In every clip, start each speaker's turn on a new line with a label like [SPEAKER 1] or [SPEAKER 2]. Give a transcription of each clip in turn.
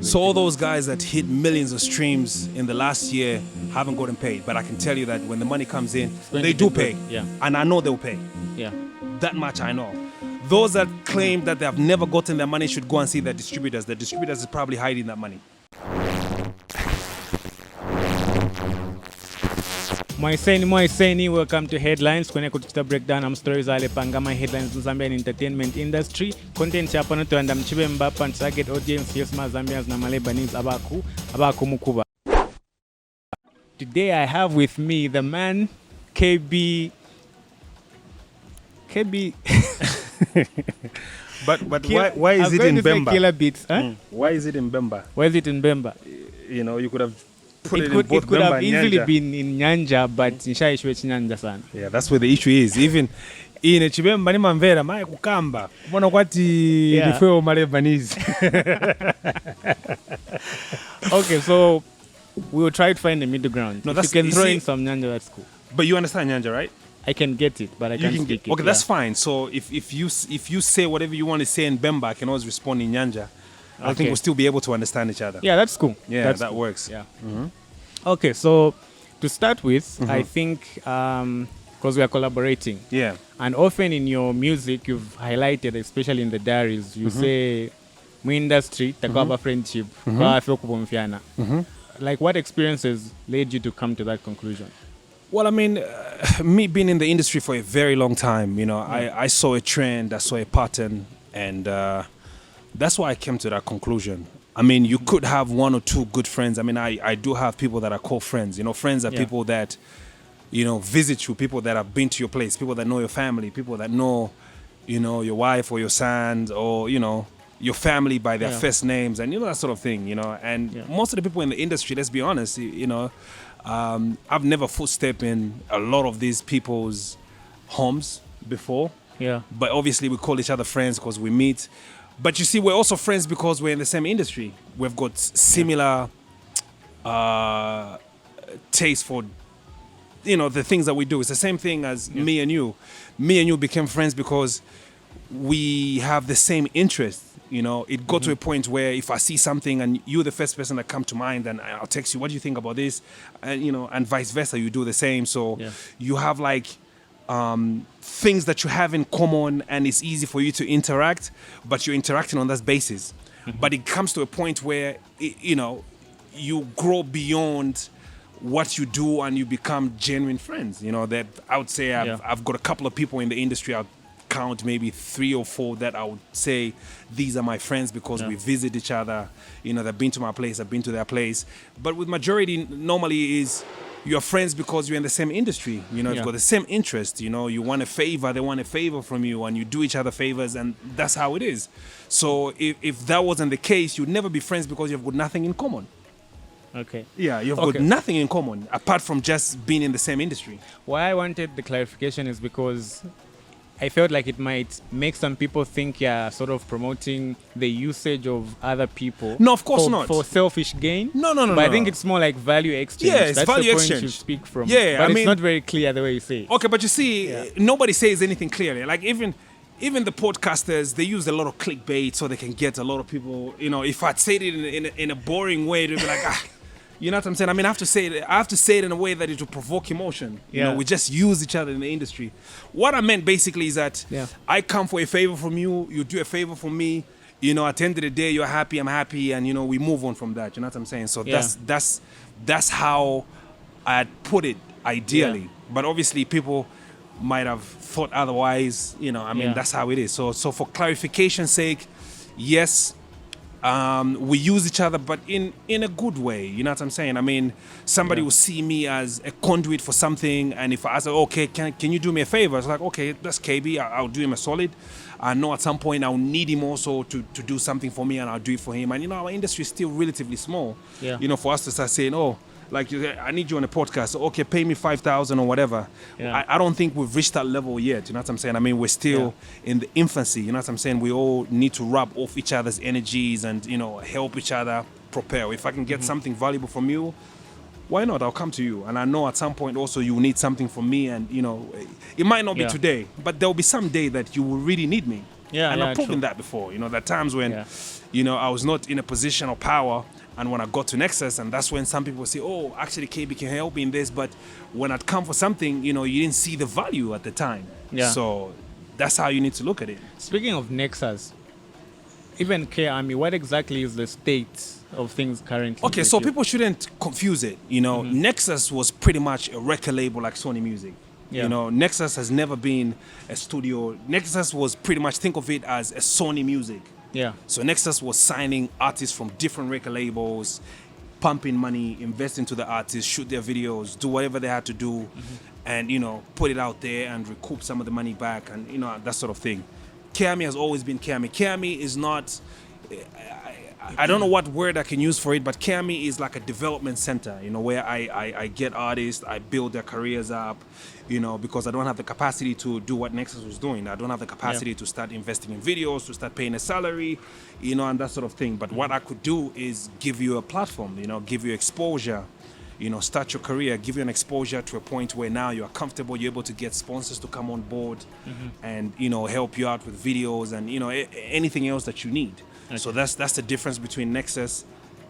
[SPEAKER 1] So all those guys that hit millions of streams in the last year haven't gotten paid. But I can tell you that when the money comes in, they do pay.
[SPEAKER 2] Yeah.
[SPEAKER 1] And I know they'll pay.
[SPEAKER 2] Yeah.
[SPEAKER 1] That much I know. Those that claim that they have never gotten their money should go and see their distributors. The distributors is probably hiding that money.
[SPEAKER 2] Moiseni, welcome to Headlines. Kwenye kututa breakdown am stories ale pangama headlines in Zambian entertainment industry. Content hapa no tuanda mchibe mbapa target audience yes ma Zambians na Malebanese abaku mukuba. Today I have with me the man KB.
[SPEAKER 1] But why is it in Bemba?
[SPEAKER 2] Killa beats, huh?
[SPEAKER 1] Why is it in Bemba?
[SPEAKER 2] Why is it in Bemba?
[SPEAKER 1] You know, you could have put it in both
[SPEAKER 2] It could
[SPEAKER 1] Bemba
[SPEAKER 2] have
[SPEAKER 1] and
[SPEAKER 2] easily
[SPEAKER 1] Nyanja.
[SPEAKER 2] been in Nyanja, but nishaishwe Nyanja sana.
[SPEAKER 1] Yeah, that's where the issue is. Even in Chibemba ni mamvera mae kukamba. Mbona kwati nifeo Malebanese.
[SPEAKER 2] Okay, so we will try to find a middle ground.
[SPEAKER 1] No,
[SPEAKER 2] if you can throw in some Nyanja, that's cool.
[SPEAKER 1] But you understand Nyanja, right?
[SPEAKER 2] I can get it, but I can't speak it.
[SPEAKER 1] Okay, that's fine. So if you say whatever you want to say in Bemba, I can always respond in Nyanja. I think we'll still be able to understand each other.
[SPEAKER 2] Yeah, that's cool.
[SPEAKER 1] Yeah,
[SPEAKER 2] that's
[SPEAKER 1] that
[SPEAKER 2] cool.
[SPEAKER 1] works.
[SPEAKER 2] Yeah. Mm-hmm. Okay, so to start with, I think because we are collaborating.
[SPEAKER 1] Yeah.
[SPEAKER 2] And often in your music, you've highlighted, especially in the diaries, you say, "My industry, takaba friendship, kwa afyo kupomfiana." Like, what experiences led you to come to that conclusion?
[SPEAKER 1] Well, I mean, me being in the industry for a very long time, you know, I saw a trend, I saw a pattern, and that's why I came to that conclusion. I mean, you could have one or two good friends. I mean, I do have people that I call friends. You know, friends are people that, you know, visit you, people that have been to your place, people that know your family, people that know, you know, your wife or your son or, you know, your family by their first names and, you know, that sort of thing, you know. And most of the people in the industry, let's be honest, you know, I've never footstepped in a lot of these people's homes before.
[SPEAKER 2] Yeah.
[SPEAKER 1] But obviously we call each other friends because we meet. But you see, we're also friends because we're in the same industry. We've got similar taste for, you know, the things that we do. It's the same thing as me and you. Me and you became friends because we have the same interest. You know, it got to a point where if I see something and you're the first person that come to mind, and I'll text you, what do you think about this? And, you know, and vice versa, you do the same. So you have like things that you have in common and it's easy for you to interact, but you're interacting on that basis. But it comes to a point where, you know, you grow beyond what you do and you become genuine friends. You know, that I would say I've got a couple of people in the industry. I'll count maybe 3 or 4 that I would say these are my friends because we visit each other. You know, they've been to my place, I've been to their place. But with majority, normally is you're friends because you're in the same industry. You know, you've got the same interest. You know, you want a favor, they want a favor from you, and you do each other favors, and that's how it is. So if that wasn't the case, you'd never be friends because you've got nothing in common.
[SPEAKER 2] Okay.
[SPEAKER 1] Yeah, you've got nothing in common apart from just being in the same industry.
[SPEAKER 2] Why I wanted the clarification is because I felt like it might make some people think you're sort of promoting the usage of other people.
[SPEAKER 1] No, of course not.
[SPEAKER 2] For selfish gain.
[SPEAKER 1] No.
[SPEAKER 2] But I think it's more like value exchange.
[SPEAKER 1] Yeah, it's
[SPEAKER 2] That's
[SPEAKER 1] value
[SPEAKER 2] the point
[SPEAKER 1] exchange.
[SPEAKER 2] you speak from.
[SPEAKER 1] Yeah,
[SPEAKER 2] but
[SPEAKER 1] I
[SPEAKER 2] it's
[SPEAKER 1] mean,
[SPEAKER 2] not very clear the way you say it.
[SPEAKER 1] Okay, but you see, nobody says anything clearly. Like even the podcasters, they use a lot of clickbait so they can get a lot of people. You know, if I'd said it in a boring way, they'd be like, you know what I'm saying? I mean, I have to say it in a way that it will provoke emotion. You know, we just use each other in the industry. What I meant basically is that I come for a favor from you, you do a favor for me. You know, at the end of the day, you're happy, I'm happy, and you know, we move on from that. You know what I'm saying? So that's how I'd put it ideally. But obviously, people might have thought otherwise. You know, I mean, that's how it is. So for clarification's sake, yes. We use each other, but in a good way. You know what I'm saying? I mean, somebody will see me as a conduit for something, and if I say, okay, can you do me a favor? It's like, okay, that's KB. I'll do him a solid. I know at some point I'll need him also to do something for me, and I'll do it for him. And you know, our industry is still relatively small. Yeah. You know, for us to start saying, oh, like I need you on a podcast. So, okay, pay me 5,000 or whatever. Yeah. I don't think we've reached that level yet. You know what I'm saying? I mean, we're still in the infancy. You know what I'm saying? We all need to rub off each other's energies and, you know, help each other prepare. If I can get something valuable from you, why not? I'll come to you. And I know at some point also you need something from me. And, you know, it might not be today, but there will be some day that you will really need me.
[SPEAKER 2] Yeah,
[SPEAKER 1] and
[SPEAKER 2] yeah,
[SPEAKER 1] I've proven
[SPEAKER 2] true.
[SPEAKER 1] that before. There are times when,
[SPEAKER 2] Yeah.
[SPEAKER 1] I was not in a position of power, and when I got to Nexus, and that's when some people say, oh, actually KB can help me in this, but when I'd come for something, you didn't see the value at the time.
[SPEAKER 2] Yeah.
[SPEAKER 1] So that's how you need to look at it.
[SPEAKER 2] Speaking of Nexus, even K Army, what exactly is the state of things currently?
[SPEAKER 1] Okay,
[SPEAKER 2] with
[SPEAKER 1] so
[SPEAKER 2] you?
[SPEAKER 1] people shouldn't confuse it. Nexus was pretty much a record label like Sony Music.
[SPEAKER 2] Yeah.
[SPEAKER 1] Nexus has never been a studio. Nexus was pretty much, think of it as a Sony Music.
[SPEAKER 2] Yeah.
[SPEAKER 1] So Nexus was signing artists from different record labels, pumping money, invest into the artists, shoot their videos, do whatever they had to do, and put it out there and recoup some of the money back, and that sort of thing. Kiami has always been Kiami. Kiami is not. I don't know what word I can use for it, but Kiami is like a development center, where I get artists, I build their careers up, because I don't have the capacity to do what Nexus was doing. I don't have the capacity to start investing in videos, to start paying a salary, and that sort of thing. But what I could do is give you a platform, give you exposure, start your career, give you an exposure to a point where now you're comfortable, you're able to get sponsors to come on board and, help you out with videos and, anything else that you need. Okay. So that's the difference between Nexus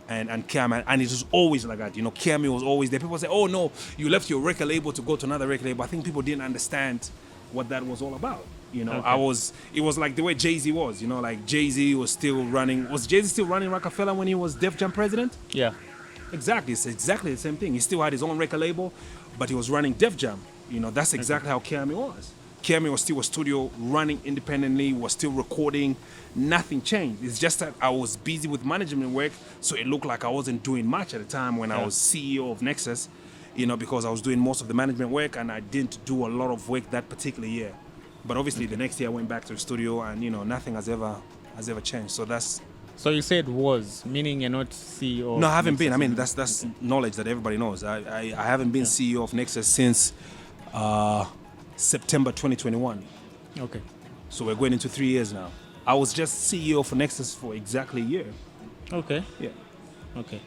[SPEAKER 1] and Kiami, and it was always like that. Kiami was always there. People say, "Oh no, you left your record label to go to another record label." I think people didn't understand what that was all about. Okay. It was like the way Jay-Z was. Like Jay-Z was still running. Was Jay-Z still running Rockefeller when he was Def Jam president?
[SPEAKER 2] Yeah.
[SPEAKER 1] Exactly. It's exactly the same thing. He still had his own record label, but he was running Def Jam. That's exactly how Kiami was. Kiami was still a studio running independently, was still recording. Nothing changed. It's just that I was busy with management work, so it looked like I wasn't doing much at the time when I was CEO of Nexus, because I was doing most of the management work and I didn't do a lot of work that particular year. But obviously the next year I went back to the studio and, nothing has ever changed. So that's...
[SPEAKER 2] So you said was, meaning you're not CEO?
[SPEAKER 1] No, I haven't been. I mean, that's knowledge that everybody knows. I haven't been CEO of Nexus since September 2021.
[SPEAKER 2] Okay.
[SPEAKER 1] So we're going into 3 years now. I was just CEO for Nexus for exactly a year.
[SPEAKER 2] Okay.
[SPEAKER 1] Yeah.
[SPEAKER 2] Okay.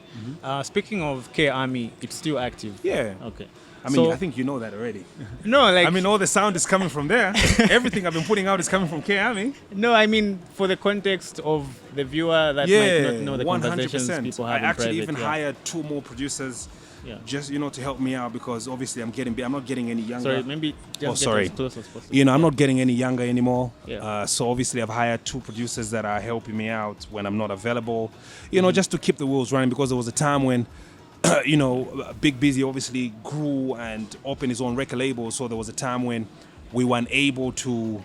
[SPEAKER 2] Speaking of K Army, it's still active.
[SPEAKER 1] Yeah.
[SPEAKER 2] Okay.
[SPEAKER 1] I mean, I think you know that already.
[SPEAKER 2] No, like...
[SPEAKER 1] I mean, all the sound is coming from there. Everything I've been putting out is coming from K Army.
[SPEAKER 2] No, I mean, for the context of the viewer that might not know the
[SPEAKER 1] 100%.
[SPEAKER 2] conversations people have
[SPEAKER 1] I
[SPEAKER 2] in
[SPEAKER 1] actually
[SPEAKER 2] private,
[SPEAKER 1] even hired 2 more producers.
[SPEAKER 2] Yeah.
[SPEAKER 1] Just to help me out, because obviously I'm not getting any younger.
[SPEAKER 2] Sorry, maybe just get as close as possible.
[SPEAKER 1] I'm not getting any younger anymore.
[SPEAKER 2] Yeah.
[SPEAKER 1] So obviously I've hired 2 producers that are helping me out when I'm not available. Just to keep the wheels running, because there was a time when Big Busy obviously grew and opened his own record label. So there was a time when we weren't able to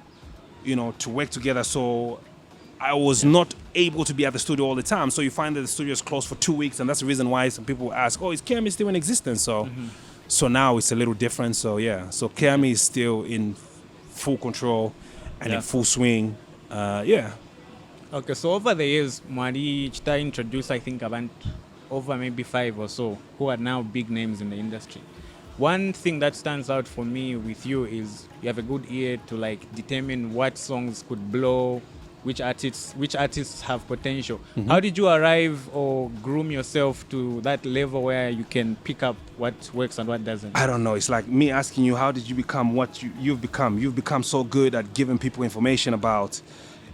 [SPEAKER 1] work together. So I was not able to be at the studio all the time. So you find that the studio is closed for 2 weeks, and that's the reason why some people ask, "Oh, is Kiami still in existence?" So now it's a little different. So yeah, so Kiami is still in full control and in full swing.
[SPEAKER 2] Okay, so over the years, Mwari Chita introduced, I think, about over maybe 5 or so who are now big names in the industry. One thing that stands out for me with you is you have a good ear to determine what songs could blow, which artists have potential. How did you arrive or groom yourself to that level where you can pick up what works and what doesn't?
[SPEAKER 1] I don't know. It's like me asking you, how did you become what you've become? You've become so good at giving people information about,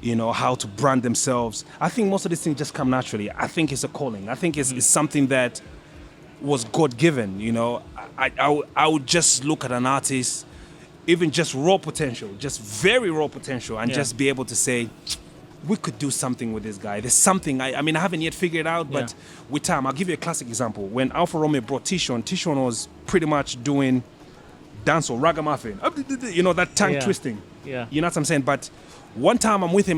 [SPEAKER 1] how to brand themselves. I think most of these things just come naturally. I think it's a calling. I think it's something that was God-given, I would just look at an artist, even just raw potential, just very raw potential, and just be able to say, we could do something with this guy. There's something, I haven't yet figured it out, but with time, I'll give you a classic example. When Alfa Romeo brought Tishon was pretty much doing dancehall, ragamuffin, that tongue twisting.
[SPEAKER 2] Yeah.
[SPEAKER 1] You know what I'm saying? But one time I'm with him,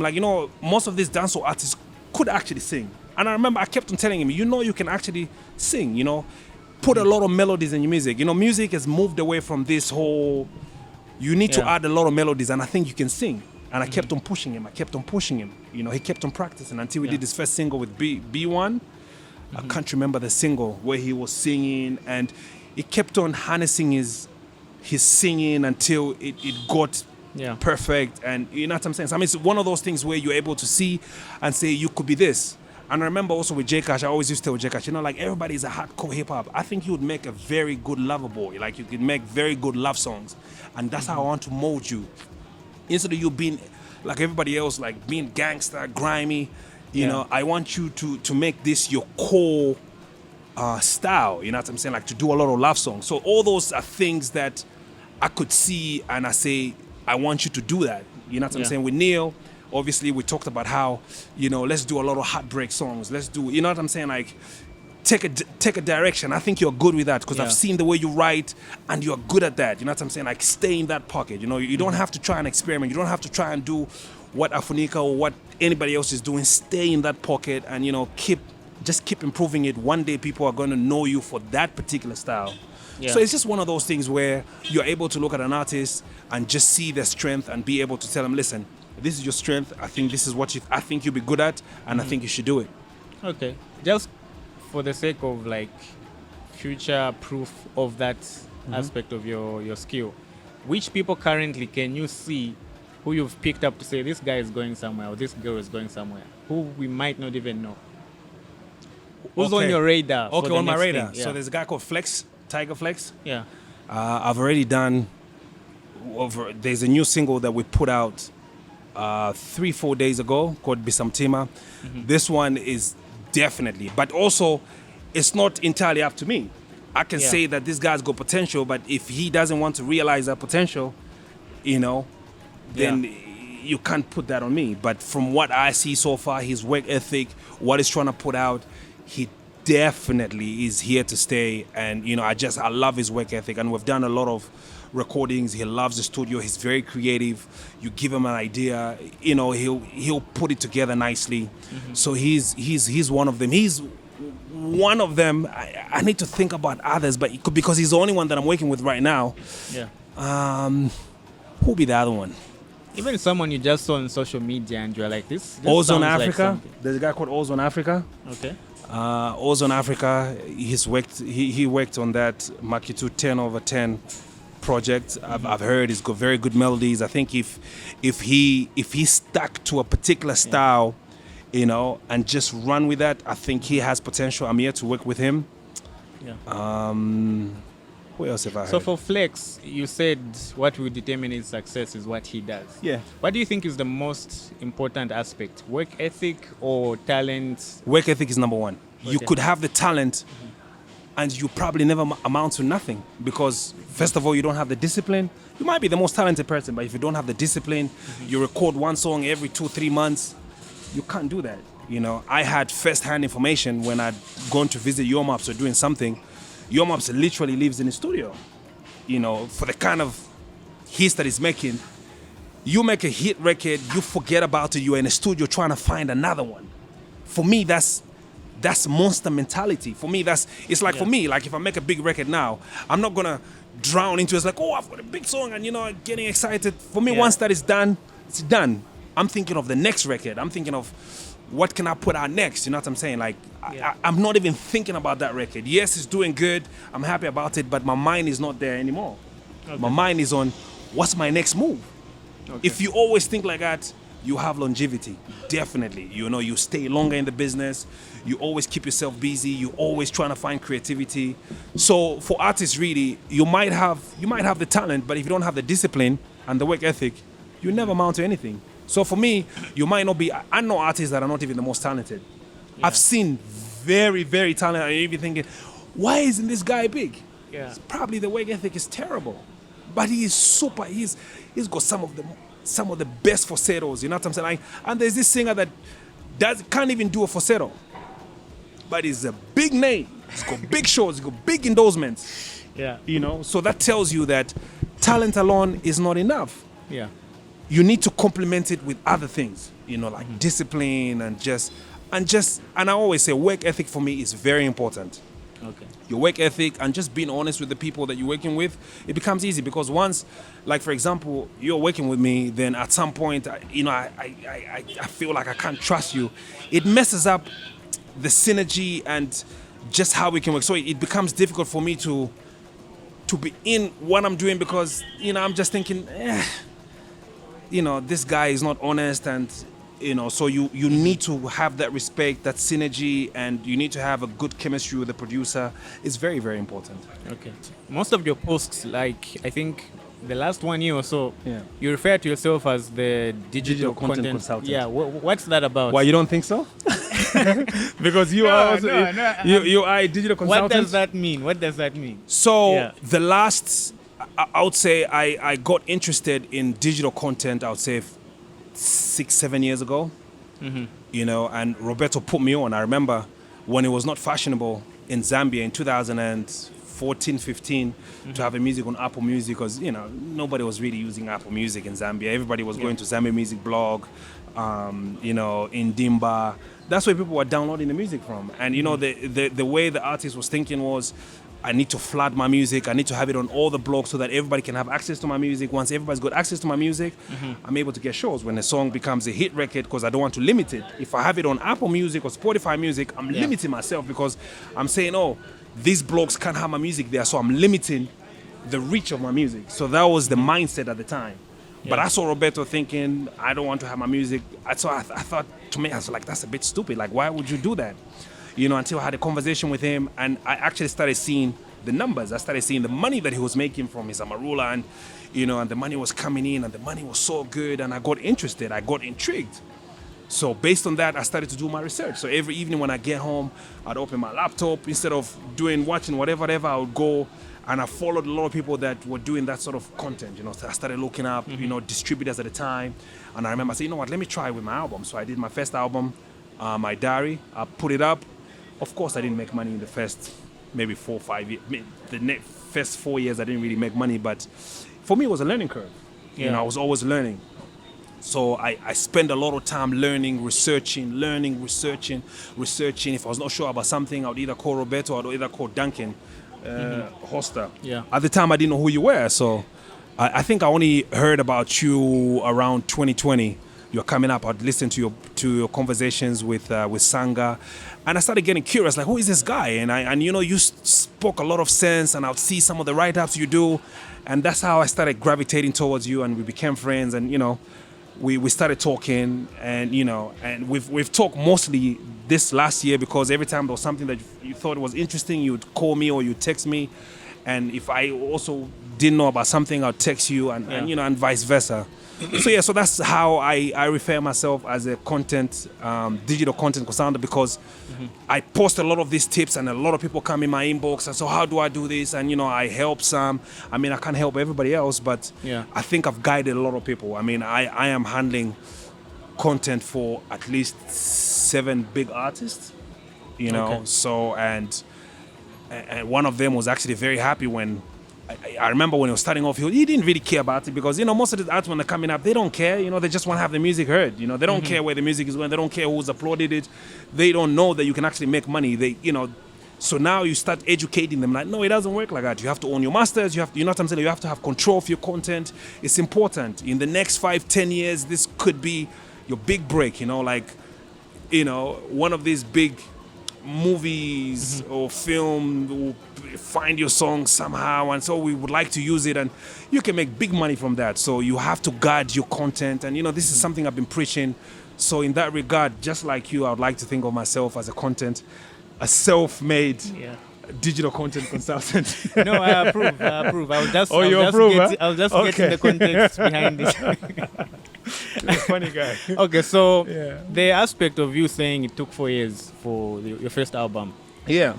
[SPEAKER 1] most of these dancehall artists could actually sing. And I remember I kept on telling him, you can actually sing, put a lot of melodies in your music. Music has moved away from this whole, you need to add a lot of melodies, and I think you can sing. And I kept on pushing him. He kept on practicing until we did his first single with B1. I can't remember the single where he was singing, and he kept on harnessing his singing until it got perfect. And you know what I'm saying? So, it's one of those things where you're able to see and say, you could be this. And I remember also with J Cash, I always used to tell J Cash, everybody's a hardcore hip hop. I think you would make a very good lover boy. You could make very good love songs. And that's how I want to mold you. Instead of you being like everybody else, like being gangster, grimy. You know, I want you to make this your core style. You know what I'm saying? Like to do a lot of love songs. So all those are things that I could see, and I say, I want you to do that. You know what I'm saying? With Neil, obviously, we talked about how, you know, let's do a lot of heartbreak songs. Let's do, you know what I'm saying? Like, take a direction. I think you're good with that because I've seen the way you write, and you're good at that. You know what I'm saying? Like, stay in that pocket. You know, you don't have to try and experiment. You don't have to try and do what Afunika or what anybody else is doing. Stay in that pocket, and you know, just keep improving it. One day, people are going to know you for that particular style. So it's just one of those things where you're able to look at an artist and just see their strength and be able to tell them, listen, this is your strength. I think this is what I think you'll be good at, and I think you should do it.
[SPEAKER 2] Okay. Just for the sake of like future proof of that aspect of your skill, which people currently can you see who you've picked up to say this guy is going somewhere or this girl is going somewhere, who we might not even know? Who's on your radar?
[SPEAKER 1] Okay, on my radar.
[SPEAKER 2] Thing? Yeah.
[SPEAKER 1] So there's a guy called Tiger Flex.
[SPEAKER 2] Yeah.
[SPEAKER 1] I've already done there's a new single that we put out 3-4 days ago called Bisamtima. This one is definitely, but also it's not entirely up to me. I can say that this guy's got potential, but if he doesn't want to realize that potential, you know, then you can't put that on me. But from what I see so far, his work ethic, what he's trying to put out, he definitely is here to stay. And you know, I love his work ethic, and we've done a lot of recordings. He loves the studio. He's very creative. You give him an idea, you know, he'll put it together nicely. So he's one of them. He's one of them. I need to think about others, but because he's the only one that I'm working with right now. Who'll be the other one?
[SPEAKER 2] Even someone you just saw on social media and you're like, this
[SPEAKER 1] Ozone
[SPEAKER 2] sounds
[SPEAKER 1] Africa.
[SPEAKER 2] Like
[SPEAKER 1] There's a guy called Ozone Africa.
[SPEAKER 2] okay.
[SPEAKER 1] Ozone Africa, he worked on that Makitu 10/10 project. I've heard he's got very good melodies. I think if he stuck to a particular style, you know, and just run with that, I think he has potential. I'm here to work with him. Who else have I heard?
[SPEAKER 2] So for Flex, you said what will determine his success is what he does.
[SPEAKER 1] Yeah.
[SPEAKER 2] What do you think is the most important aspect? Work ethic or talent?
[SPEAKER 1] Work ethic is number one.
[SPEAKER 2] Okay.
[SPEAKER 1] You could have the talent, and you probably never amount to nothing because, first of all, you don't have the discipline. You might be the most talented person, but if you don't have the discipline, you record one song every 2-3 months, you can't do that. You know, I had first-hand information when I'd gone to visit Yomaps or doing something. Yomaps literally lives in the studio. You know, for the kind of hits that he's making, you make a hit record, you forget about it, you're in the studio trying to find another one. For me, that's monster mentality. For me, it's like for me, like if I make a big record now, I'm not gonna drown into it. It's like, oh, I've got a big song and, you know, getting excited. For me, once that is done, it's done. I'm thinking of the next record. I'm thinking of what can I put out next? You know what I'm saying? Like, I'm not even thinking about that record. Yes, it's doing good. I'm happy about it, but my mind is not there anymore. My mind is on what's my next move. If you always think like that, you have longevity. Definitely. You know, you stay longer in the business. You always keep yourself busy. You always trying to find creativity. So for artists, really, you might have the talent, but if you don't have the discipline and the work ethic, you never amount to anything. So for me, you might not be. I know artists that are not even the most talented. I've seen very, very talented, and you're even thinking, why isn't this guy big? It's probably the work ethic is terrible, but he is super. He's got some of the best falsettos. You know what I'm saying? Like, and there's this singer that can't even do a falsetto, but he's a big name. He's got big shows. He's got big endorsements. You know, so that tells you that talent alone is not enough. You need to complement it with other things, you know, like discipline and I always say work ethic for me is very important. Your work ethic and just being honest with the people that you're working with, it becomes easy because once, like for example, you're working with me, then at some point, you know, I feel like I can't trust you. It messes up the synergy and just how we can work. So it becomes difficult for me to be in what I'm doing because, you know, I'm just thinking, you know, this guy is not honest, and you know, so you need to have that respect, that synergy, and you need to have a good chemistry with the producer. It's very, very important.
[SPEAKER 2] Most of your posts, like I think the last 1 year or so,
[SPEAKER 1] Yeah.
[SPEAKER 2] you refer to yourself as the digital
[SPEAKER 1] content consultant.
[SPEAKER 2] Yeah, what's that about?
[SPEAKER 1] Why, you don't think so? Because you are also you are a digital consultant.
[SPEAKER 2] What does that mean? What does that mean?
[SPEAKER 1] So
[SPEAKER 2] Yeah.
[SPEAKER 1] the last, I would say I got interested in digital content, I would say 6-7 years ago. You know, and Roberto put me on. I remember when it was not fashionable in Zambia in 2014-15 to have a music on Apple Music, because, you know, nobody was really using Apple Music in Zambia. Everybody was going to Zambia Music Blog, you know, in Dimba. That's where people were downloading the music from. And, you know, the way the artist was thinking was, I need to flood my music. I need to have it on all the blogs so that everybody can have access to my music. Once everybody's got access to my music, I'm able to get shows when the song becomes a hit record, because I don't want to limit it. If I have it on Apple Music or Spotify Music, I'm limiting myself, because I'm saying, oh, these blogs can't have my music there, so I'm limiting the reach of my music. So that was the mindset at the time. But I saw Roberto thinking, I don't want to have my music. So I thought, to me, I was like, that's a bit stupid. Like, why would you do that? You know, until I had a conversation with him, and I actually started seeing the numbers. I started seeing the money that he was making from his Amarula, and, you know, and the money was coming in, and the money was so good, and I got interested. I got intrigued. So based on that, I started to do my research. So every evening when I get home, I'd open my laptop. Instead of watching whatever, I would go, and I followed a lot of people that were doing that sort of content. You know, so I started looking up, you know, distributors at the time. And I remember saying, you know what, let me try with my album. So I did my first album, My Diary. I put it up. Of course, I didn't make money in the first maybe 4 or 5 years. First 4 years, I didn't really make money. But for me, it was a learning curve. You know, I was always learning. So I spent a lot of time learning, researching. If I was not sure about something, I would either call Roberto or I would either call Duncan Hoster.
[SPEAKER 2] Yeah.
[SPEAKER 1] At the time, I didn't know who you were. So I think I only heard about you around 2020. You're coming up. I'd listen to your conversations with Sanga, and I started getting curious. Like, who is this guy? And you know, you spoke a lot of sense, and I'd see some of the write-ups you do, and that's how I started gravitating towards you, and we became friends. And you know, we started talking, and you know, and we've talked mostly this last year, because every time there was something that you thought was interesting, you'd call me or you'd text me, and if I also didn't know about something, I'd text you, and you know, and vice versa. So that's how I refer myself as a digital content consultant, because I post a lot of these tips, and a lot of people come in my inbox and so, how do I do this? And you know, I help some. I mean, I can't help everybody else, but I think I've guided a lot of people. I mean, I am handling content for at least 7 big artists, you know.
[SPEAKER 2] Okay.
[SPEAKER 1] So and one of them was actually very happy when I remember when he was starting off, he didn't really care about it, because, you know, most of the artists when they're coming up, they don't care. You know, they just want to have the music heard. You know, they don't care where the music is going. They don't care who's uploaded it. They don't know that you can actually make money. You know, so now you start educating them. Like, no, it doesn't work like that. You have to own your masters. You know what I'm saying? You have to have control of your content. It's important. In the next 5-10 years, this could be your big break. You know, like, you know, one of these big movies or film will find your song somehow, and so we would like to use it, and you can make big money from that. So you have to guard your content, and you know, this is something I've been preaching. So in that regard, just like you, I would like to think of myself as a self-made digital content consultant.
[SPEAKER 2] No, I approve. I'll just get in the context behind this.
[SPEAKER 1] Funny guy.
[SPEAKER 2] Okay, so the aspect of you saying it took 4 years for your first album.
[SPEAKER 1] Yeah.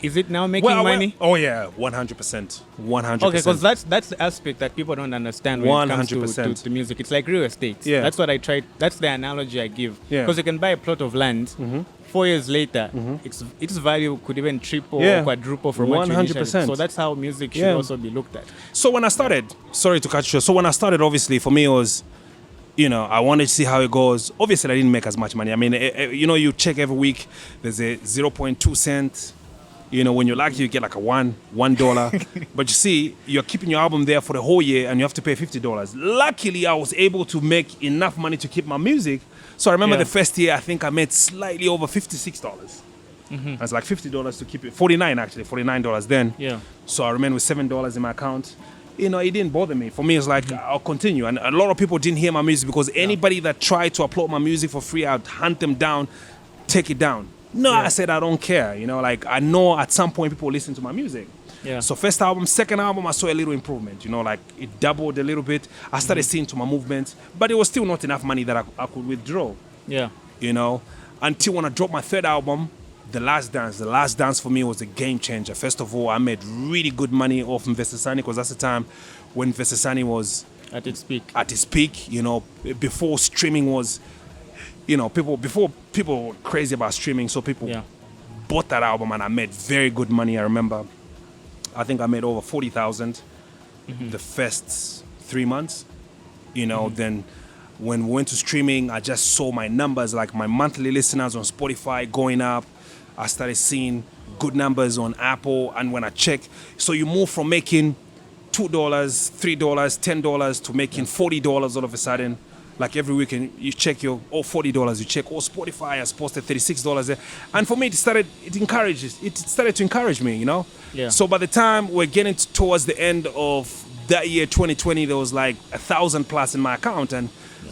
[SPEAKER 2] Is it now making money?
[SPEAKER 1] Oh yeah, 100%. 100%.
[SPEAKER 2] Okay, because that's the aspect that people don't understand when it comes to music. It's like real estate.
[SPEAKER 1] Yeah.
[SPEAKER 2] That's what I tried. That's the analogy I give.
[SPEAKER 1] Yeah.
[SPEAKER 2] Because you can buy a plot of land. 4 years later, its value could even triple or quadruple from what you initially. So that's how music should also be looked at.
[SPEAKER 1] So when I started, sorry to cut you short. So when I started, obviously for me it was, you know, I wanted to see how it goes. Obviously I didn't make as much money. I mean, you know, you check every week, there's a 0.2 cent. You know, when you're lucky, you get like a $1. But you see, you're keeping your album there for the whole year, and you have to pay $50. Luckily, I was able to make enough money to keep my music. So I remember the first year, I think I made slightly over $56. That's like $50 to keep it. $49 then.
[SPEAKER 2] Yeah.
[SPEAKER 1] So I remained with $7 in my account. You know, it didn't bother me. For me, it's like, I'll continue. And a lot of people didn't hear my music, because anybody that tried to upload my music for free, I'd hunt them down, take it down. No, I said I don't care. You know, like, I know at some point people listen to my music.
[SPEAKER 2] Yeah.
[SPEAKER 1] So first album, second album, I saw a little improvement. You know, like it doubled a little bit. I started seeing to my movements, but it was still not enough money that I could withdraw.
[SPEAKER 2] Yeah.
[SPEAKER 1] You know, until when I dropped my third album, The Last Dance. The Last Dance for me was a game changer. First of all, I made really good money off Investisani because that's the time when Investisani was
[SPEAKER 2] At its peak.
[SPEAKER 1] at its peak. You know, before streaming was, you know, before people were crazy about streaming, so people
[SPEAKER 2] Yeah.
[SPEAKER 1] bought that album and I made very good money. I remember, I think I made over 40,000 the first 3 months. You know, then when we went to streaming, I just saw my numbers, like my monthly listeners on Spotify going up. I started seeing good numbers on Apple, and when I check, so you move from making $2, $3, $10 to making $40 all of a sudden. Like every weekend, you check your $40. You check Spotify has posted $36 there, and for me, it started to encourage me, you know.
[SPEAKER 2] Yeah.
[SPEAKER 1] So by the time we're getting towards the end of that year, 2020, there was like 1,000 plus in my account, and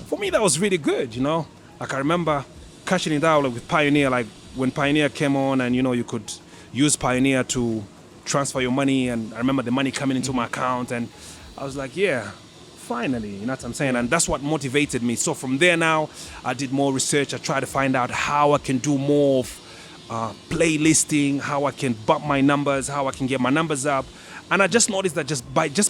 [SPEAKER 1] for me, that was really good, you know. Like I remember cashing it out with Pioneer, like when Pioneer came on, and you know you could use Pioneer to transfer your money, and I remember the money coming into my account, and I was like, yeah, finally, you know what I'm saying? And that's what motivated me. So from there now, I did more research. I tried to find out how I can do more of playlisting, how I can bump my numbers, how I can get my numbers up. And I just noticed that just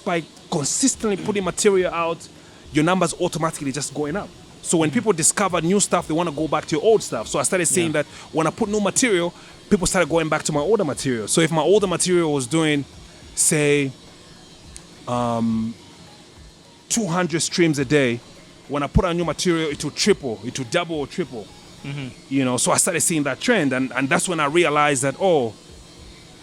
[SPEAKER 1] by consistently putting material out, your numbers automatically just going up. So when people discover new stuff, they want to go back to your old stuff. So I started seeing that when I put new material, people started going back to my older material. So if my older material was doing, say, 200 streams a day, when I put out new material, it will triple, it will double or triple. You know, so I started seeing that trend, and that's when I realized that, oh,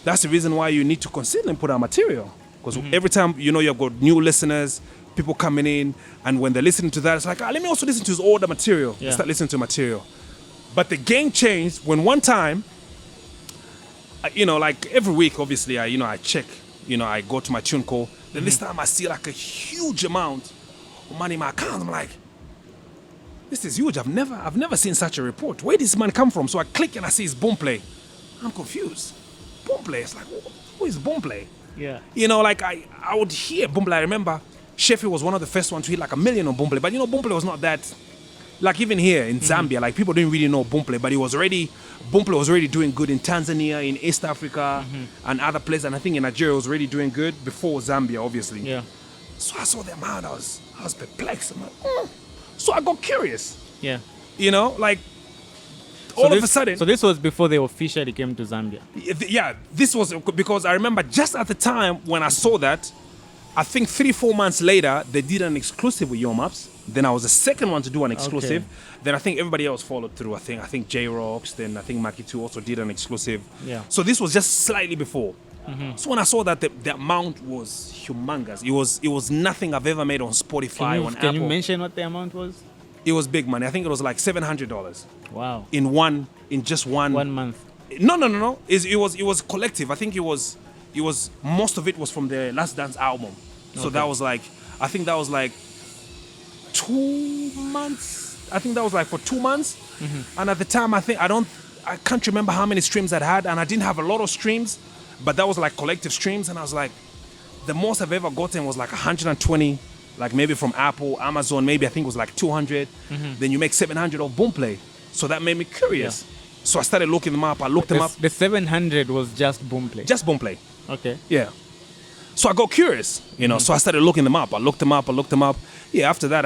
[SPEAKER 1] that's the reason why you need to consistently put out material. Because every time, you know, you've got new listeners, people coming in, and when they're listening to that, it's like, let me also listen to his older material.
[SPEAKER 2] Yeah.
[SPEAKER 1] Start listening to material. But the game changed when one time, you know, like every week, obviously, I check, you know, I go to my tune call. Then this time I see like a huge amount of money in my account. I'm like, this is huge. I've never seen such a report. Where did this money come from? So I click and I see it's Boomplay. I'm confused. Boomplay. It's like, who is Boomplay?
[SPEAKER 2] Yeah.
[SPEAKER 1] You know, like I would hear Boomplay. I remember Sheffield was one of the first ones to hit like 1 million on Boomplay. But you know, Boomplay was not that, like even here in Zambia, like people didn't really know Boomplay, but Boomplay was already doing good in Tanzania, in East Africa, and other places. And I think in Nigeria was already doing good before Zambia, obviously.
[SPEAKER 2] Yeah.
[SPEAKER 1] So I saw the amount. I was perplexed. I'm like, So I got curious.
[SPEAKER 2] Yeah.
[SPEAKER 1] You know, like all of a sudden.
[SPEAKER 2] So this was before they officially came to Zambia.
[SPEAKER 1] Yeah, this was because I remember just at the time when I saw that, I think 3-4 months later, they did an exclusive with Yo Maps. Then I was the second one to do an exclusive. Okay. Then I think everybody else followed through. I think J-Rocks, then I think Maki 2 also did an exclusive.
[SPEAKER 2] Yeah.
[SPEAKER 1] So this was just slightly before. So when I saw that the amount was humongous. It was nothing I've ever made on Spotify, on Apple.
[SPEAKER 2] Can you mention what the amount was?
[SPEAKER 1] It was big money. I think it was like $700.
[SPEAKER 2] Wow.
[SPEAKER 1] In just one
[SPEAKER 2] 1 month.
[SPEAKER 1] No. It was collective. I think it was most of it was from the Last Dance album. So that was like, I think that was like 2 months. I think that was like for 2 months. And at the time, I can't remember how many streams I had, and I didn't have a lot of streams, but that was like collective streams. And I was like, the most I've ever gotten was like 120, like maybe from Apple, Amazon, maybe I think it was like 200. Then you make 700 of Boomplay. So that made me curious. Yeah. So I started looking them up. I looked them up.
[SPEAKER 2] The 700 was just Boomplay?
[SPEAKER 1] Just Boomplay.
[SPEAKER 2] Okay.
[SPEAKER 1] Yeah. So I got curious, you know, so I started looking them up. I looked them up. Yeah, after that,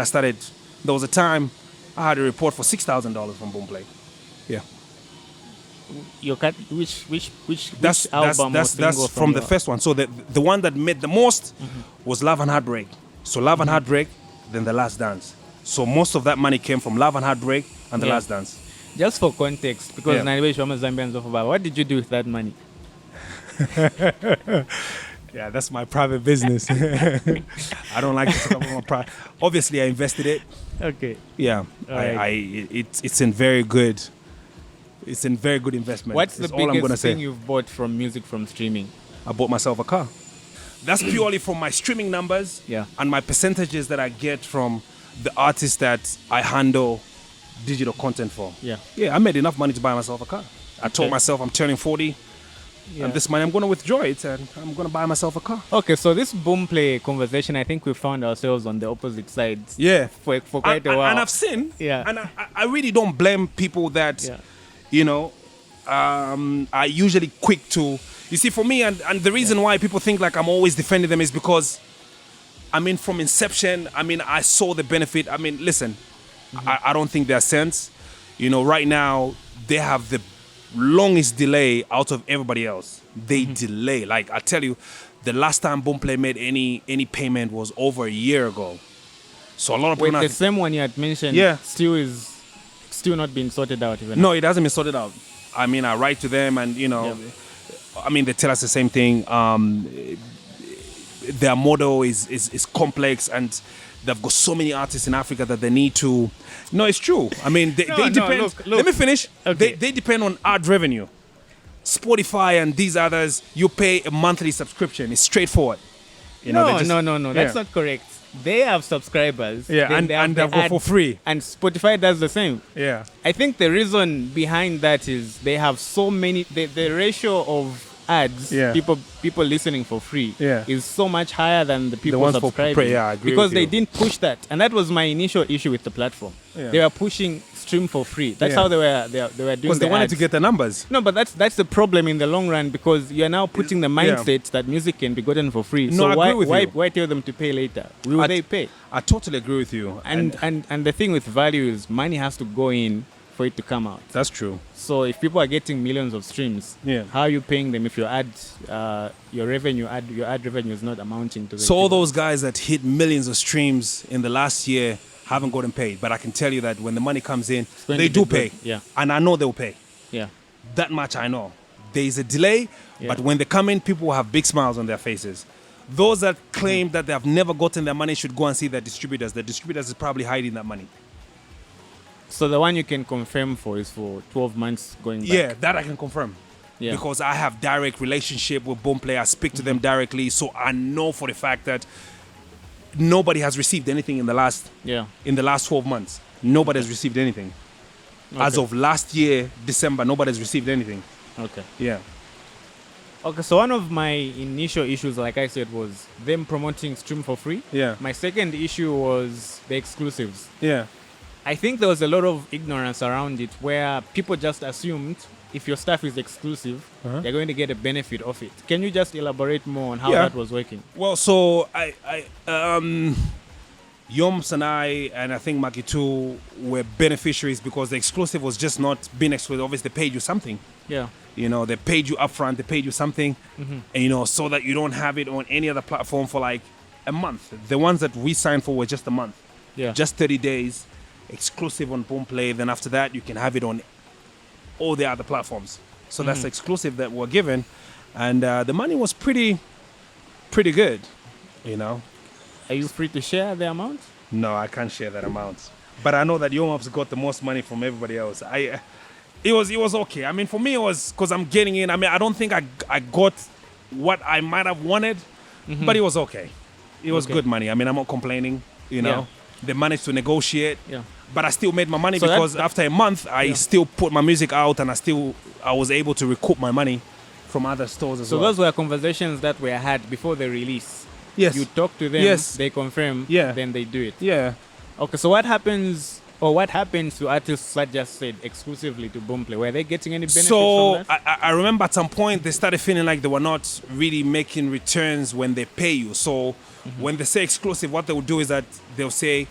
[SPEAKER 1] there was a time I had a report for $6,000 from Boomplay. Yeah.
[SPEAKER 2] Which album?
[SPEAKER 1] That's from the first one. So the one that made the most was Love and Heartbreak. So Love and Heartbreak, then The Last Dance. So most of that money came from Love and Heartbreak and The Last Dance.
[SPEAKER 2] Just for context, because Nairobi Shwama Zambians of about, what did you do with that money?
[SPEAKER 1] Yeah, that's my private business. I don't like to talk about my private. Obviously, I invested it.
[SPEAKER 2] Okay.
[SPEAKER 1] Yeah, it's in very good. It's in very good investment.
[SPEAKER 2] What's the biggest thing you've bought from music from streaming?
[SPEAKER 1] I bought myself a car. That's purely from my streaming numbers and my percentages that I get from the artists that I handle digital content for.
[SPEAKER 2] Yeah.
[SPEAKER 1] Yeah, I made enough money to buy myself a car. I told myself I'm turning 40. And this money, I'm going to withdraw it and I'm going to buy myself a car.
[SPEAKER 2] Okay, so this Boomplay conversation, I think we found ourselves on the opposite sides.
[SPEAKER 1] Yeah.
[SPEAKER 2] For quite a while.
[SPEAKER 1] And I've seen,
[SPEAKER 2] Yeah.
[SPEAKER 1] and I really don't blame people that,
[SPEAKER 2] Yeah.
[SPEAKER 1] you know, are usually quick to, you see, for me, and the reason why people think like I'm always defending them is because, I mean, from inception, I mean, I saw the benefit. I mean, listen, I don't think they're cents. You know, right now, they have the longest delay out of everybody else. They delay. Like, I tell you, the last time Boomplay made any payment was over a year ago. So a lot of people
[SPEAKER 2] Wait,
[SPEAKER 1] now
[SPEAKER 2] the same one you had mentioned still not being sorted out even.
[SPEAKER 1] No, it hasn't been sorted out. I mean, I write to them and, you know, I mean, they tell us the same thing. Their model is complex and they've got so many artists in Africa that they need to... No, it's true. I mean, they depend...
[SPEAKER 2] Look.
[SPEAKER 1] Let me finish.
[SPEAKER 2] Okay.
[SPEAKER 1] They depend on ad revenue. Spotify and these others, you pay a monthly subscription. It's straightforward. You know, they just-
[SPEAKER 2] No. That's not correct. They have subscribers.
[SPEAKER 1] Yeah,
[SPEAKER 2] then
[SPEAKER 1] and
[SPEAKER 2] the
[SPEAKER 1] they've got for free.
[SPEAKER 2] And Spotify does the same.
[SPEAKER 1] Yeah.
[SPEAKER 2] I think the reason behind that is they have so many... The ratio of ads, people listening for free, is so much higher than the people
[SPEAKER 1] ones for
[SPEAKER 2] subscribing.
[SPEAKER 1] free, I agree
[SPEAKER 2] because
[SPEAKER 1] with
[SPEAKER 2] they
[SPEAKER 1] you.
[SPEAKER 2] didn't push that. And that was my initial issue with the platform.
[SPEAKER 1] Yeah.
[SPEAKER 2] They were pushing stream for free. That's
[SPEAKER 1] Yeah.
[SPEAKER 2] how they were doing
[SPEAKER 1] Because they
[SPEAKER 2] the
[SPEAKER 1] wanted
[SPEAKER 2] ads.
[SPEAKER 1] to get the numbers.
[SPEAKER 2] No, but that's the problem in the long run because you're now putting the mindset that music can be gotten for free.
[SPEAKER 1] No,
[SPEAKER 2] so
[SPEAKER 1] I
[SPEAKER 2] why
[SPEAKER 1] agree with you.
[SPEAKER 2] why tell them to pay later? Will they pay?
[SPEAKER 1] I totally agree with you.
[SPEAKER 2] And the thing with value is money has to go in for it to come out.
[SPEAKER 1] That's true.
[SPEAKER 2] So if people are getting millions of streams, how are you paying them if your ad revenue is not amounting to the
[SPEAKER 1] So all those guys that hit millions of streams in the last year haven't gotten paid. But I can tell you that when the money comes in,
[SPEAKER 2] going
[SPEAKER 1] they
[SPEAKER 2] to
[SPEAKER 1] do
[SPEAKER 2] be
[SPEAKER 1] pay.
[SPEAKER 2] good. Yeah.
[SPEAKER 1] And I know they'll pay.
[SPEAKER 2] Yeah.
[SPEAKER 1] That much I know. There is a delay, but when they come in, people will have big smiles on their faces. Those that claim that they have never gotten their money should go and see their distributors. The distributors is probably hiding that money.
[SPEAKER 2] So the one you can confirm for is for 12 months going back.
[SPEAKER 1] Yeah, that I can confirm.
[SPEAKER 2] Yeah.
[SPEAKER 1] Because I have direct relationship with Boomplay. I speak to them directly, so I know for the fact that nobody has received anything in the last 12 months. Nobody has received anything.
[SPEAKER 2] Okay.
[SPEAKER 1] As of last year, December, nobody has received anything.
[SPEAKER 2] Okay.
[SPEAKER 1] Yeah.
[SPEAKER 2] Okay, so one of my initial issues, like I said, was them promoting stream for free.
[SPEAKER 1] Yeah.
[SPEAKER 2] My second issue was the exclusives.
[SPEAKER 1] Yeah.
[SPEAKER 2] I think there was a lot of ignorance around it where people just assumed if your stuff is exclusive, they're going to get a benefit of it. Can you just elaborate more on how that was working?
[SPEAKER 1] Well, so Yoms and I think Maki too were beneficiaries because the exclusive was just not being exclusive. Obviously, they paid you something.
[SPEAKER 2] Yeah.
[SPEAKER 1] You know, they paid you upfront, they paid you something, and you know, so that you don't have it on any other platform for like a month. The ones that we signed for were just a month.
[SPEAKER 2] Yeah.
[SPEAKER 1] Just 30 days, exclusive on Boomplay. Then after that, you can have it on all the other platforms. So that's the exclusive that we're given, and the money was pretty good. You know.
[SPEAKER 2] Are you free to share the amount?
[SPEAKER 1] No, I can't share that amount. But I know that Yomap's got the most money from everybody else. It was okay. I mean, for me, it was because I'm getting in. I mean, I don't think I got what I might have wanted, but it was okay. It was good money. I mean, I'm not complaining, you know. They managed to negotiate, but I still made my money because after a month, I still put my music out and I was able to recoup my money from other stores as well.
[SPEAKER 2] So those were conversations that were had before the release.
[SPEAKER 1] Yes.
[SPEAKER 2] You talk to them, they confirm, then they do it.
[SPEAKER 1] Yeah.
[SPEAKER 2] Okay, so what happens to artists that just said exclusively to Boomplay? Were they getting any benefits from that?
[SPEAKER 1] I remember at some point they started feeling like they were not really making returns when they pay you. So when they say exclusive, what they will do is that they'll say,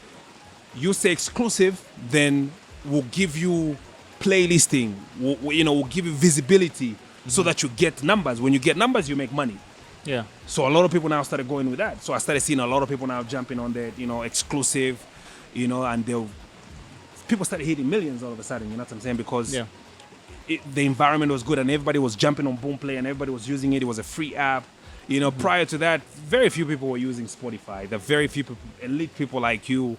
[SPEAKER 1] you say exclusive, then we'll give you playlisting, we'll give you visibility so that you get numbers. When you get numbers, you make money.
[SPEAKER 2] Yeah.
[SPEAKER 1] So a lot of people now started going with that. So I started seeing a lot of people now jumping on that, exclusive, and people started hitting millions all of a sudden, you know what I'm saying? Because the environment was good and everybody was jumping on Boomplay and everybody was using it. It was a free app. Prior to that, very few people were using Spotify. The very few people, elite people like you,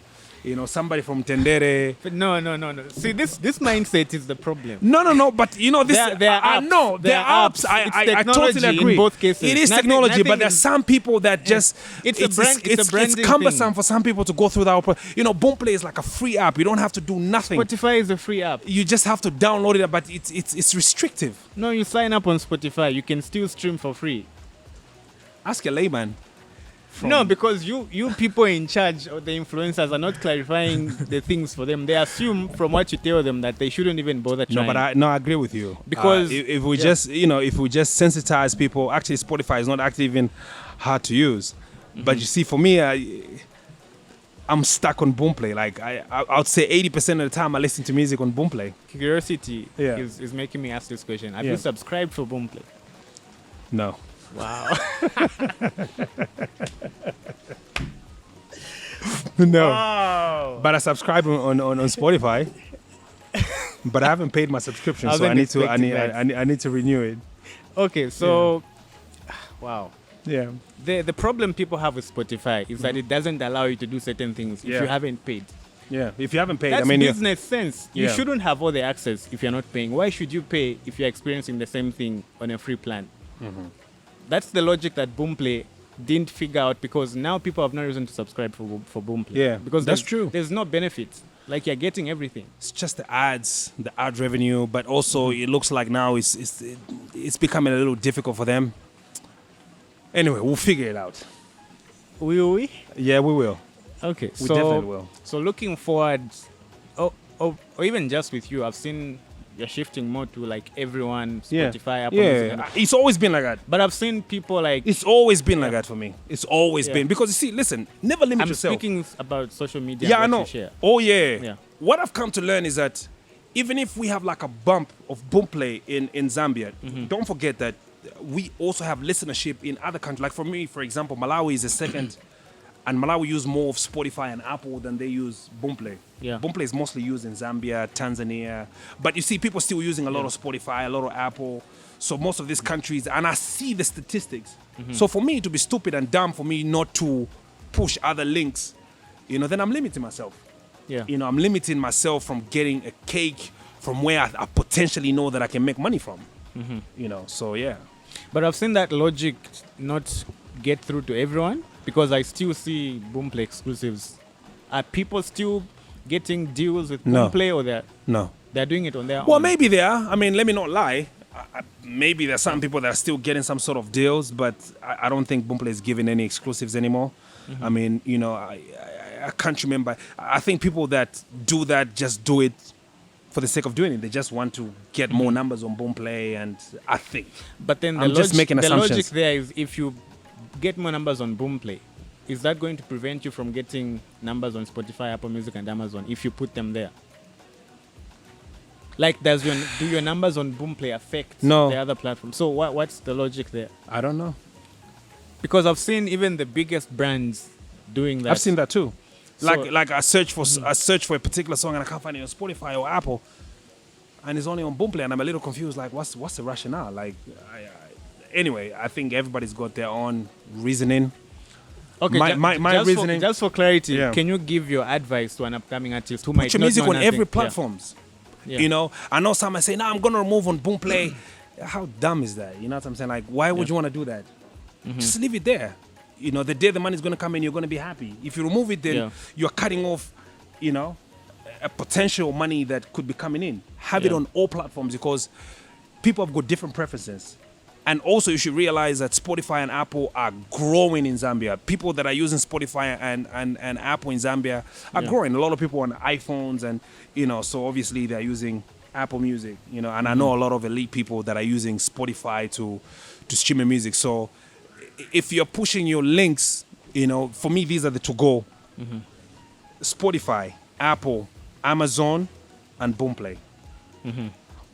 [SPEAKER 1] somebody from Tendere.
[SPEAKER 2] But no. See, this mindset is the problem.
[SPEAKER 1] No. But this.
[SPEAKER 2] There are apps.
[SPEAKER 1] There are apps. I totally agree.
[SPEAKER 2] In both cases,
[SPEAKER 1] it is technology, but there's some people that just
[SPEAKER 2] it's
[SPEAKER 1] cumbersome for some people to go through that. Boomplay is like a free app. You don't have to do nothing.
[SPEAKER 2] Spotify is a free app.
[SPEAKER 1] You just have to download it, but it's restrictive.
[SPEAKER 2] No, you sign up on Spotify. You can still stream for free.
[SPEAKER 1] Ask a layman.
[SPEAKER 2] No, because you people in charge or the influencers are not clarifying the things for them. They assume from what you tell them that they shouldn't even bother trying.
[SPEAKER 1] I agree with you.
[SPEAKER 2] Because
[SPEAKER 1] if we just sensitize people, actually Spotify is not actually even hard to use. Mm-hmm. But you see, for me, I'm stuck on Boomplay. Like I would say 80% of the time I listen to music on Boomplay.
[SPEAKER 2] Curiosity is making me ask this question. Have you subscribed for Boomplay?
[SPEAKER 1] No.
[SPEAKER 2] Wow.
[SPEAKER 1] No.
[SPEAKER 2] Wow.
[SPEAKER 1] But I subscribe on Spotify. But I haven't paid my subscription, so I need to renew it.
[SPEAKER 2] Okay, so wow.
[SPEAKER 1] Yeah.
[SPEAKER 2] The problem people have with Spotify is that it doesn't allow you to do certain things if you haven't paid.
[SPEAKER 1] Yeah, if you haven't paid,
[SPEAKER 2] that's business sense. You
[SPEAKER 1] Yeah.
[SPEAKER 2] shouldn't have all the access if you're not paying. Why should you pay if you're experiencing the same thing on a free plan?
[SPEAKER 1] Mm-hmm.
[SPEAKER 2] That's the logic that Boomplay didn't figure out, because now people have no reason to subscribe for Boomplay.
[SPEAKER 1] Yeah,
[SPEAKER 2] because
[SPEAKER 1] that's true.
[SPEAKER 2] There's no benefits. Like, you're getting everything.
[SPEAKER 1] It's just the ads, the ad revenue, but also it looks like now it's becoming a little difficult for them. Anyway, we'll figure it out.
[SPEAKER 2] Will we?
[SPEAKER 1] Yeah, we will.
[SPEAKER 2] Okay,
[SPEAKER 1] We definitely will.
[SPEAKER 2] So looking forward, or even just with you, I've seen you're shifting more to like everyone, Spotify, Apple Music.
[SPEAKER 1] It's always been like that.
[SPEAKER 2] But I've seen people like...
[SPEAKER 1] It's always been like that for me. It's always been. Because you see, listen, never limit yourself.
[SPEAKER 2] I'm speaking about social media.
[SPEAKER 1] Yeah, I know.
[SPEAKER 2] You share.
[SPEAKER 1] Oh, yeah. What I've come to learn is that even if we have like a bump of Boomplay in Zambia, don't forget that we also have listenership in other countries. Like for me, for example, Malawi is the second, and Malawi use more of Spotify and Apple than they use Boomplay.
[SPEAKER 2] Yeah.
[SPEAKER 1] Boomplay is mostly used in Zambia, Tanzania, but you see people still using a lot of Spotify, a lot of Apple. So most of these countries, and I see the statistics. So for me to be stupid and dumb for me not to push other links, then I'm limiting myself.
[SPEAKER 2] Yeah.
[SPEAKER 1] I'm limiting myself from getting a cake from where I potentially know that I can make money from. So yeah.
[SPEAKER 2] But I've seen that logic not get through to everyone, because I still see Boomplay exclusives. Are people still getting deals with Boomplay, or they're doing it on their own?
[SPEAKER 1] Well, maybe they are. I mean, let me not lie. Maybe there's some people that are still getting some sort of deals, but I don't think Boomplay is giving any exclusives anymore. I mean, I can't remember. I think people that do that just do it for the sake of doing it. They just want to get more numbers on Boomplay, and I think.
[SPEAKER 2] But then
[SPEAKER 1] I'm just making assumptions.
[SPEAKER 2] The logic there is, if you get more numbers on Boomplay, is that going to prevent you from getting numbers on Spotify, Apple Music, and Amazon if you put them there? Like, do your numbers on Boomplay affect the other platforms? So what's the logic there?
[SPEAKER 1] I don't know.
[SPEAKER 2] Because I've seen even the biggest brands doing that.
[SPEAKER 1] I've seen that too.
[SPEAKER 2] So,
[SPEAKER 1] like I search for a particular song and I can't find it on Spotify or Apple, and it's only on Boomplay, and I'm a little confused. Like, what's the rationale? Like, anyway, I think everybody's got their own reasoning.
[SPEAKER 2] Okay,
[SPEAKER 1] my reasoning.
[SPEAKER 2] Just for clarity, can you give your advice to an upcoming artist who might
[SPEAKER 1] put your
[SPEAKER 2] not
[SPEAKER 1] music
[SPEAKER 2] know
[SPEAKER 1] on
[SPEAKER 2] nothing?
[SPEAKER 1] every platforms?
[SPEAKER 2] Yeah.
[SPEAKER 1] I know some might say, "No, I'm gonna remove on Boomplay." How dumb is that? You know what I'm saying? Like, why would you want to do that? Just leave it there. The day the money's gonna come in, you're gonna be happy. If you remove it, then you're cutting off, a potential money that could be coming in. Have it on all platforms, because people have got different preferences. And also, you should realize that Spotify and Apple are growing in Zambia. People that are using Spotify and Apple in Zambia are growing. A lot of people on iPhones, and so obviously they're using Apple Music. And I know a lot of elite people that are using Spotify to stream music. So if you're pushing your links, for me, these are the to go: Spotify, Apple, Amazon, and Boomplay.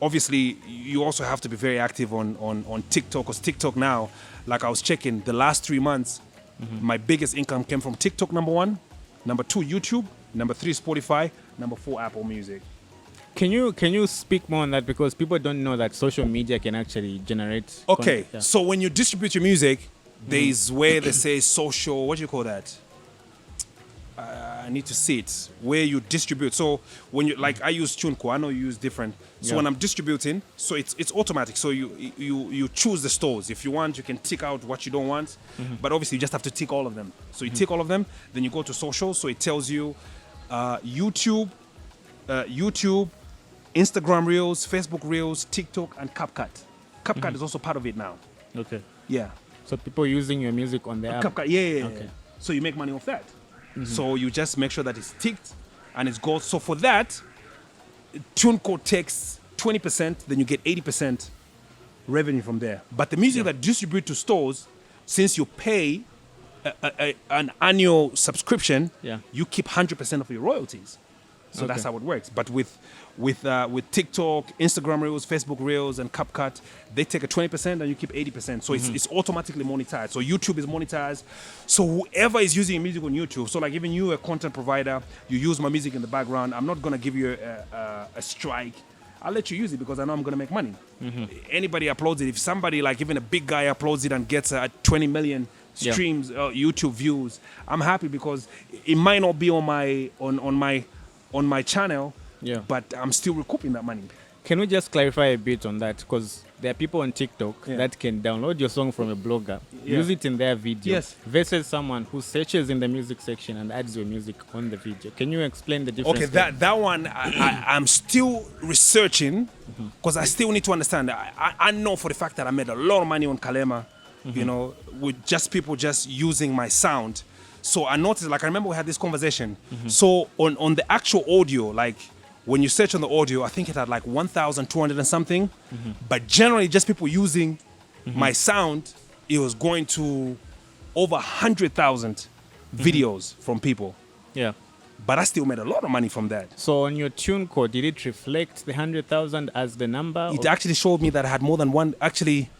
[SPEAKER 1] Obviously, you also have to be very active on TikTok, because TikTok now, like I was checking, the last 3 months, my biggest income came from TikTok, number 1, number 2, YouTube, number 3, Spotify, number 4, Apple Music.
[SPEAKER 2] Can you speak more on that, because people don't know that social media can actually generate
[SPEAKER 1] Okay,
[SPEAKER 2] content.
[SPEAKER 1] so when you distribute your music, there's where they say social, what do you call that? I need to see it where you distribute. So when you like, I use TuneCore. I know you use different. So when I'm distributing, so it's automatic. So you choose the stores. If you want, you can tick out what you don't want. But obviously, you just have to tick all of them. So you tick all of them. Then you go to social. So it tells you YouTube, Instagram Reels, Facebook Reels, TikTok, and CapCut. CapCut is also part of it now.
[SPEAKER 2] Okay.
[SPEAKER 1] Yeah.
[SPEAKER 2] So people using your music on the app.
[SPEAKER 1] CapCut, yeah.
[SPEAKER 2] Okay.
[SPEAKER 1] So you make money off that. So you just make sure that it's ticked and it's gold. So for that, TuneCore takes 20%, then you get 80% revenue from there. But the music that distribute to stores, since you pay an annual subscription, you keep 100% of your royalties. So that's how it works. But with TikTok, Instagram Reels, Facebook Reels, and CapCut, they take a 20% and you keep 80%. So it's automatically monetized. So YouTube is monetized. So whoever is using music on YouTube, so like even you, a content provider, you use my music in the background, I'm not going to give you a strike. I'll let you use it because I know I'm going to make money. Anybody uploads it. If somebody, like even a big guy uploads it and gets 20 million streams, YouTube views, I'm happy because it might not be on my channel, but I'm still recouping that money.
[SPEAKER 2] Can we just clarify a bit on that? Because there are people on TikTok that can download your song from a blogger, use it in their video, versus someone who searches in the music section and adds your music on the video. Can you explain the difference?
[SPEAKER 1] Okay, that one, I'm still researching because I still need to understand. I know for the fact that I made a lot of money on Kalema, you know, with just people just using my sound. So I noticed, like I remember we had this conversation. So on the actual audio, like when you search on the audio, I think it had like 1,200 and something. But generally, just people using my sound, it was going to over 100,000 videos from people.
[SPEAKER 2] Yeah.
[SPEAKER 1] But I still made a lot of money from that.
[SPEAKER 2] So on your TuneCore, did it reflect the 100,000 as the number?
[SPEAKER 1] It actually showed me that I had more than one. Actually,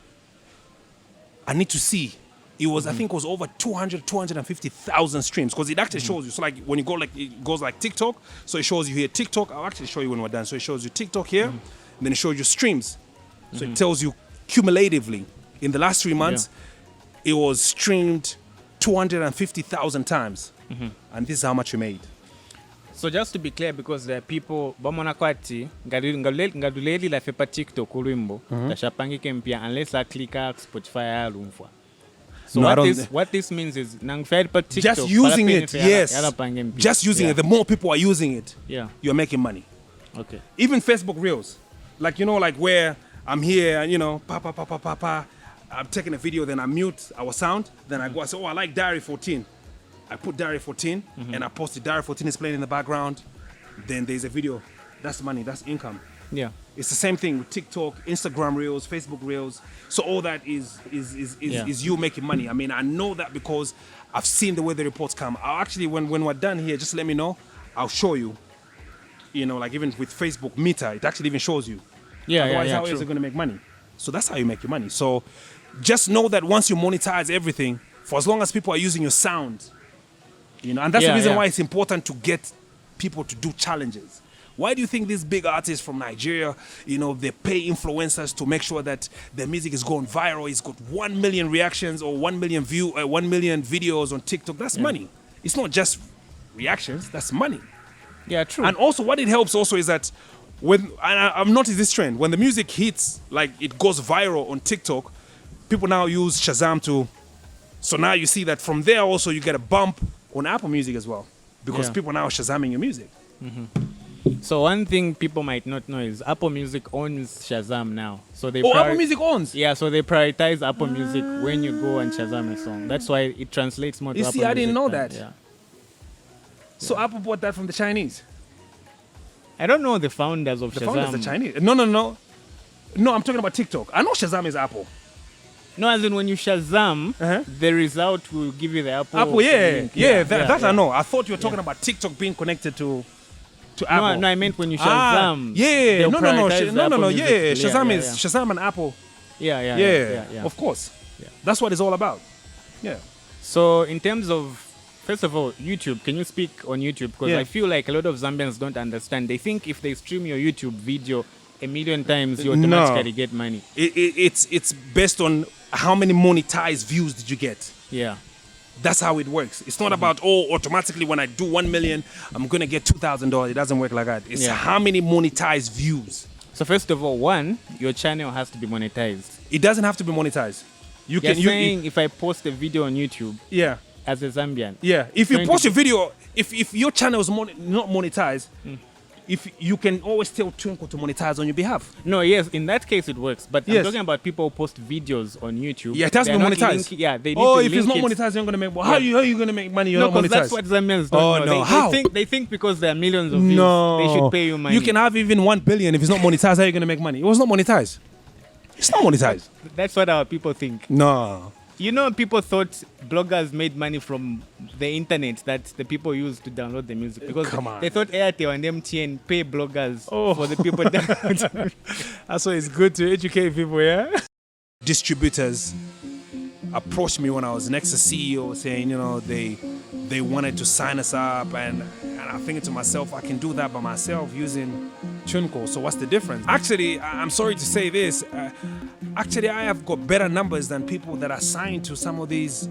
[SPEAKER 1] I need to see. It was, I think it was over 250,000 streams because it actually shows you. So like when you go, like it goes like TikTok. So it shows you here TikTok. I'll actually show you when we're done. So it shows you TikTok here, and then it shows you streams. So it tells you cumulatively in the last 3 months, it was streamed 250,000 times, and this is how much you made.
[SPEAKER 2] So just to be clear, because there are people bamona kwati ngaduleli la fepa TikTok ulwimbo tashapangike mpya unless I click Spotify alumfwa. So no, what this means is TikTok,
[SPEAKER 1] just using it, yes. Just using it. The more people are using it, you're making money.
[SPEAKER 2] Okay.
[SPEAKER 1] Even Facebook Reels, like you know, like where I'm here and you know, I'm taking a video, then I mute our sound, then I go, I say, oh, I like Diary 14. I put Diary 14 and I post it. Diary 14 is playing in the background. Then there's a video. That's money. That's income.
[SPEAKER 2] Yeah.
[SPEAKER 1] It's the same thing with TikTok, Instagram Reels, Facebook Reels. So all that is you making money. I mean, I know that because I've seen the way the reports come. I'll actually, when we're done here, just let me know. I'll show you. You know, like even with Facebook Meter, it actually even shows you. Otherwise, how is it going to make money? So that's how you make your money. So just know that once you monetize everything, for as long as people are using your sound, you know, and that's the reason why it's important to get people to do challenges. Why do you think these big artists from Nigeria, you know, they pay influencers to make sure that their music is going viral? It's got 1 million reactions or 1 million 1 million videos on TikTok. That's money. It's not just reactions. That's money.
[SPEAKER 2] Yeah, true.
[SPEAKER 1] And also what it helps also is that I've noticed this trend. When the music hits, like it goes viral on TikTok, people now use Shazam to... So now you see that from there also you get a bump on Apple Music as well. Because people now are Shazamming your music.
[SPEAKER 2] So one thing people might not know is Apple Music owns Shazam now. So they
[SPEAKER 1] Apple Music owns?
[SPEAKER 2] Yeah, so they prioritize Apple Music when you go and Shazam a song. That's why it translates more to Apple Music.
[SPEAKER 1] You see, I didn't know that.
[SPEAKER 2] Yeah.
[SPEAKER 1] So Apple bought that from the Chinese?
[SPEAKER 2] I don't know the founders of Shazam.
[SPEAKER 1] The founders are Chinese? No, I'm talking about TikTok. I know Shazam is Apple.
[SPEAKER 2] No, as in when you Shazam, the result will give you the Apple.
[SPEAKER 1] Apple, that I know. I thought you were talking about TikTok being connected to Apple.
[SPEAKER 2] No, I meant when you Shazam.
[SPEAKER 1] Shazam is Shazam and Apple.
[SPEAKER 2] Yeah.
[SPEAKER 1] Of course. Yeah. That's what it's all about. Yeah.
[SPEAKER 2] So in terms of, first of all, YouTube, can you speak on YouTube? Because I feel like a lot of Zambians don't understand. They think if they stream your YouTube video 1 million times, you automatically get money.
[SPEAKER 1] It's based on how many monetized views did you get.
[SPEAKER 2] Yeah.
[SPEAKER 1] That's how it works. It's not about, automatically when I do 1 million, I'm going to get $2,000. It doesn't work like that. It's how many monetized views.
[SPEAKER 2] So first of all, one, your channel has to be monetized.
[SPEAKER 1] It doesn't have to be monetized.
[SPEAKER 2] You're saying if I post a video on YouTube as a Zambian.
[SPEAKER 1] Yeah. If you post a video, if your channel is not monetized, if you can always tell Twinkle to monetize on your behalf.
[SPEAKER 2] No, yes, in that case it works. But I'm talking about people who post videos on YouTube.
[SPEAKER 1] Yeah, it has to be monetized.
[SPEAKER 2] They need to
[SPEAKER 1] if it's not monetized, you're not going to make money. How are you going to make money? You're not monetized.
[SPEAKER 2] That's what Zambians don't know.
[SPEAKER 1] How?
[SPEAKER 2] They think because there are millions of views, they should pay you money.
[SPEAKER 1] You can have even 1 billion. If it's not monetized, how are you going to make money? It was not monetized. It's not monetized.
[SPEAKER 2] That's what our people think.
[SPEAKER 1] No.
[SPEAKER 2] You know, people thought bloggers made money from the internet that the people use to download the music. Because they thought Airtel and MTN pay bloggers for the people download.
[SPEAKER 1] That's why it's good to educate people, yeah? Distributors approached me when I was next to CEO saying, they wanted to sign us up. And I'm thinking to myself, I can do that by myself using Chunko. So what's the difference? Actually, I'm sorry to say this. Actually, I have got better numbers than people that are signed to some of these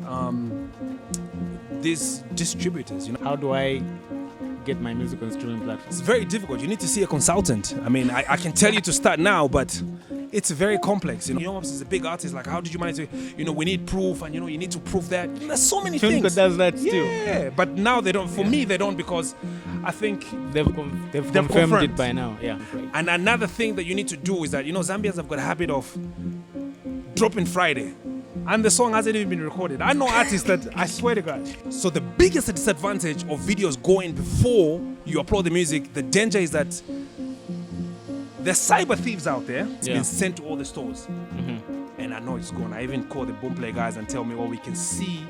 [SPEAKER 1] distributors.
[SPEAKER 2] How do I get my music on streaming platforms?
[SPEAKER 1] It's very difficult. You need to see a consultant. I mean, I can tell you to start now, but it's very complex. Yomops is a big artist. Like, how did you manage to? We need proof, and you need to prove that. There's so many things.
[SPEAKER 2] Chunko does that still.
[SPEAKER 1] Yeah, but now they don't. For me, they don't because I think
[SPEAKER 2] they've confirmed it by now. Yeah. Right.
[SPEAKER 1] And another thing that you need to do is that Zambians have got a habit of dropping Friday. And the song hasn't even been recorded. I know artists that, I swear to God. So the biggest disadvantage of videos going before you upload the music, the danger is that there's cyber thieves out there. It's been sent to all the stores. And I know it's gone. I even call the Boomplay guys and tell me, we can see.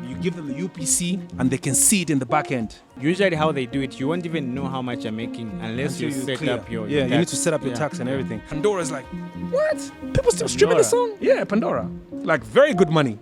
[SPEAKER 1] You give them the UPC and they can see it in the back end.
[SPEAKER 2] Usually how they do it, you won't even know how much you're making unless you set up your
[SPEAKER 1] you need to set up your tax and everything. Pandora's like, what? People still streaming the song? Yeah, Pandora. Like, very good money.